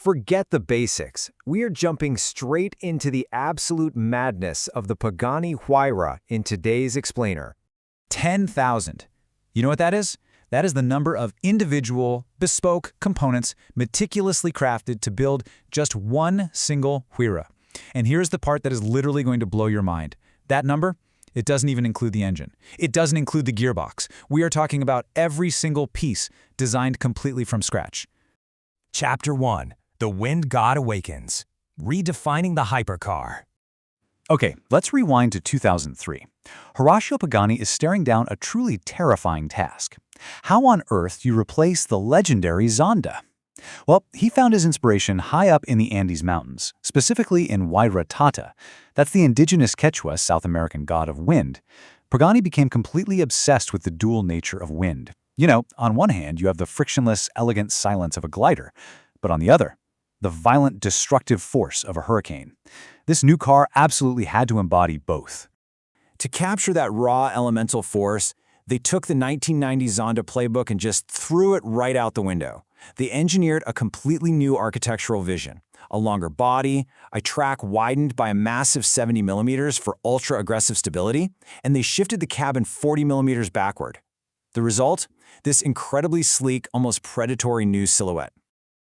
Forget the basics. We are jumping straight into the absolute madness of the Pagani Huayra in today's explainer. 10,000. You know what that is? That is the number of individual, bespoke components meticulously crafted to build just one single Huayra. And here's the part that is literally going to blow your mind. That number? It doesn't even include the engine. It doesn't include the gearbox. We are talking about every single piece designed completely from scratch. Chapter 1. The Wind God Awakens. Redefining the Hypercar. Okay, let's rewind to 2003. Horacio Pagani is staring down a truly terrifying task. How on earth do you replace the legendary Zonda? Well, he found his inspiration high up in the Andes Mountains, specifically in Huayra Tata. That's the indigenous Quechua South American god of wind. Pagani became completely obsessed with the dual nature of wind. You know, on one hand, you have the frictionless, elegant silence of a glider, but on the other, the violent, destructive force of a hurricane. This new car absolutely had to embody both. To capture that raw elemental force, they took the 1990 Zonda playbook and just threw it right out the window. They engineered a completely new architectural vision. A longer body, a track widened by a massive 70 millimeters for ultra-aggressive stability, and they shifted the cabin 40 millimeters backward. The result? This incredibly sleek, almost predatory new silhouette.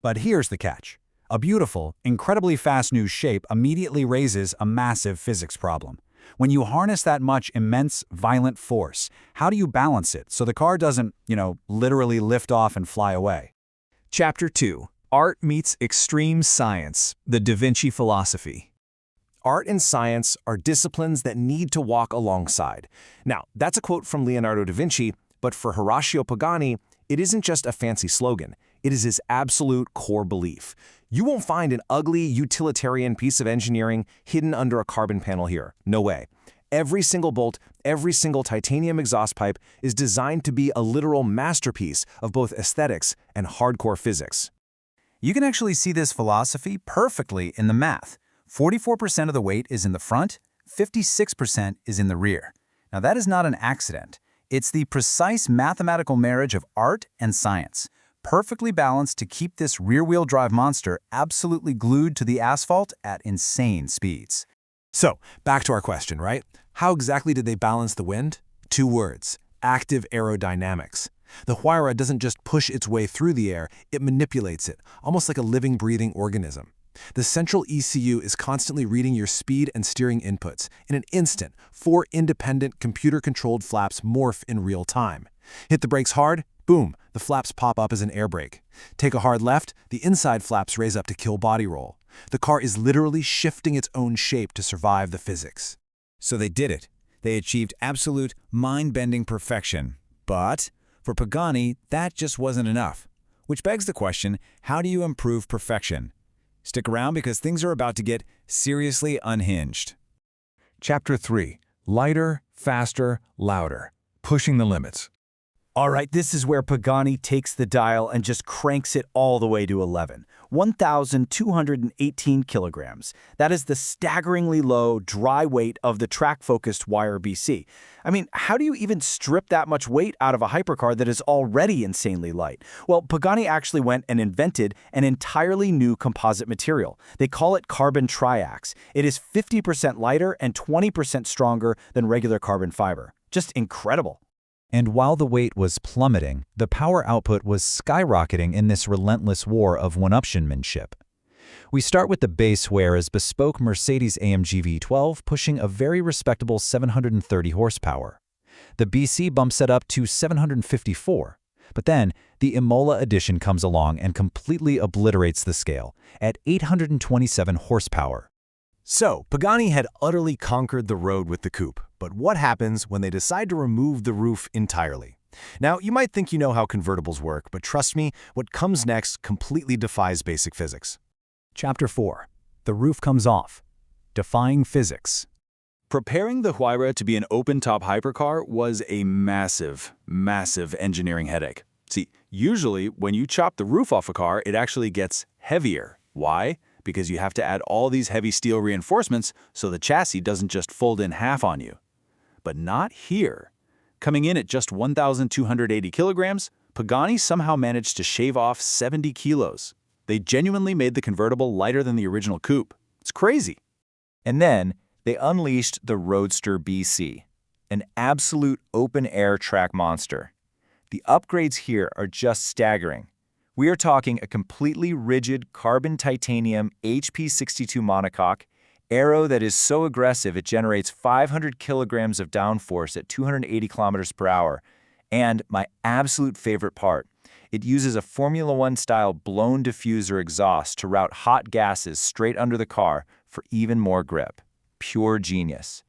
But here's the catch. A beautiful, incredibly fast new shape immediately raises a massive physics problem. When you harness that much immense, violent force, how do you balance it so the car doesn't, literally lift off and fly away? Chapter 2. Art meets extreme science, the Da Vinci philosophy. Art and science are disciplines that need to walk alongside. Now, that's a quote from Leonardo da Vinci, but for Horacio Pagani, it isn't just a fancy slogan. It is his absolute core belief. You won't find an ugly, utilitarian piece of engineering hidden under a carbon panel here. No way. Every single bolt, every single titanium exhaust pipe is designed to be a literal masterpiece of both aesthetics and hardcore physics. You can actually see this philosophy perfectly in the math. 44% of the weight is in the front, 56% is in the rear. Now that is not an accident. It's the precise mathematical marriage of art and science, perfectly balanced to keep this rear-wheel drive monster absolutely glued to the asphalt at insane speeds. So, back to our question, right? How exactly did they balance the wind? 2 words: active aerodynamics. The Huayra doesn't just push its way through the air, it manipulates it, almost like a living, breathing organism. The central ECU is constantly reading your speed and steering inputs. In an instant, 4 independent, computer-controlled flaps morph in real time. Hit the brakes hard, boom, the flaps pop up as an air brake. Take a hard left, the inside flaps raise up to kill body roll. The car is literally shifting its own shape to survive the physics. So they did it. They achieved absolute, mind-bending perfection. But for Pagani, that just wasn't enough. Which begs the question, how do you improve perfection? Stick around because things are about to get seriously unhinged. Chapter 3. Lighter, faster, louder. Pushing the limits. All right, this is where Pagani takes the dial and just cranks it all the way to 11. 1,218 kilograms. That is the staggeringly low, dry weight of the track-focused Huayra BC. I mean, how do you even strip that much weight out of a hypercar that is already insanely light? Well, Pagani actually went and invented an entirely new composite material. They call it carbon triax. It is 50% lighter and 20% stronger than regular carbon fiber. Just incredible. And while the weight was plummeting, the power output was skyrocketing in this relentless war of one-upsmanship. We start with the base Huayra's bespoke Mercedes-AMG V12 pushing a very respectable 730 horsepower. The BC bumps it up to 754. But then, the Imola edition comes along and completely obliterates the scale at 827 horsepower. So, Pagani had utterly conquered the road with the coupe, but what happens when they decide to remove the roof entirely? Now, you might think you know how convertibles work, but trust me, what comes next completely defies basic physics. Chapter 4. The roof comes off. Defying physics. Preparing the Huayra to be an open-top hypercar was a massive, massive engineering headache. See, usually when you chop the roof off a car, it actually gets heavier. Why? Because you have to add all these heavy steel reinforcements so the chassis doesn't just fold in half on you. But not here. Coming in at just 1,280 kilograms, Pagani somehow managed to shave off 70 kilos. They genuinely made the convertible lighter than the original coupe. It's crazy. And then they unleashed the Roadster BC, an absolute open-air track monster. The upgrades here are just staggering. We are talking a completely rigid carbon titanium HP62 monocoque, aero that is so aggressive it generates 500 kilograms of downforce at 280 kilometers per hour. And my absolute favorite part, it uses a Formula One-style blown diffuser exhaust to route hot gases straight under the car for even more grip. Pure genius.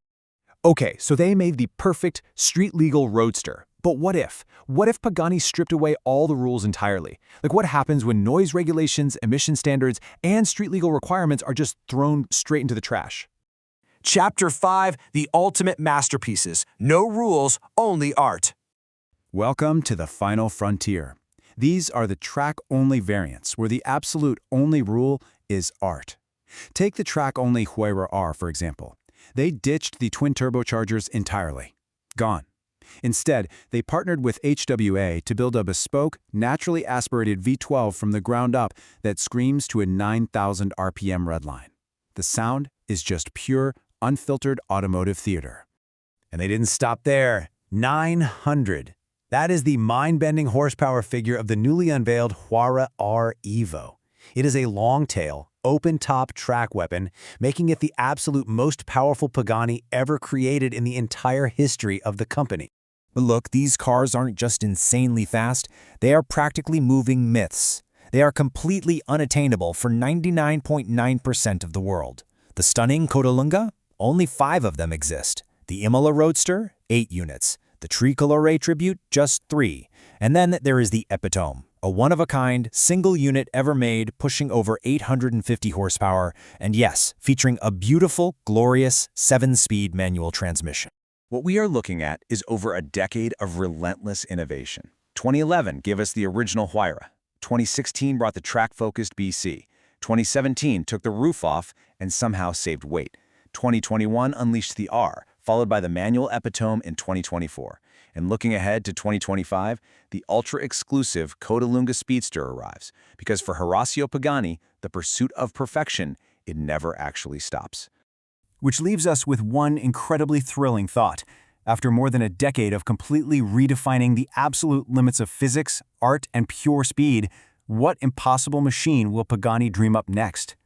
Okay, so they made the perfect street-legal roadster. But what if? What if Pagani stripped away all the rules entirely? Like what happens when noise regulations, emission standards, and street-legal requirements are just thrown straight into the trash? Chapter 5, The Ultimate Masterpieces. No rules, only art. Welcome to the final frontier. These are the track-only variants, where the absolute only rule is art. Take the track-only Huayra R, for example. They ditched the twin turbochargers entirely. Gone. Instead, they partnered with HWA to build a bespoke, naturally aspirated V12 from the ground up that screams to a 9,000 RPM redline. The sound is just pure, unfiltered automotive theater. And they didn't stop there. 900. That is the mind-bending horsepower figure of the newly unveiled Huayra R Evo. It is a long-tail, open-top track weapon, making it the absolute most powerful Pagani ever created in the entire history of the company. But look, these cars aren't just insanely fast, they are practically moving myths. They are completely unattainable for 99.9% of the world. The stunning Codalunga? Only 5 of them exist. The Imola Roadster? 8 units. The Tricolore Tribute? Just 3. And then there is the Epitome, a one-of-a-kind, single unit ever made, pushing over 850 horsepower, and yes, featuring a beautiful, glorious 7-speed manual transmission. What we are looking at is over a decade of relentless innovation. 2011 gave us the original Huayra. 2016 brought the track-focused BC. 2017 took the roof off and somehow saved weight. 2021 unleashed the R, followed by the manual Epitome in 2024. And looking ahead to 2025, the ultra-exclusive Codalunga Speedster arrives, because for Horacio Pagani, the pursuit of perfection, it never actually stops. Which leaves us with one incredibly thrilling thought. After more than a decade of completely redefining the absolute limits of physics, art, and pure speed, what impossible machine will Pagani dream up next?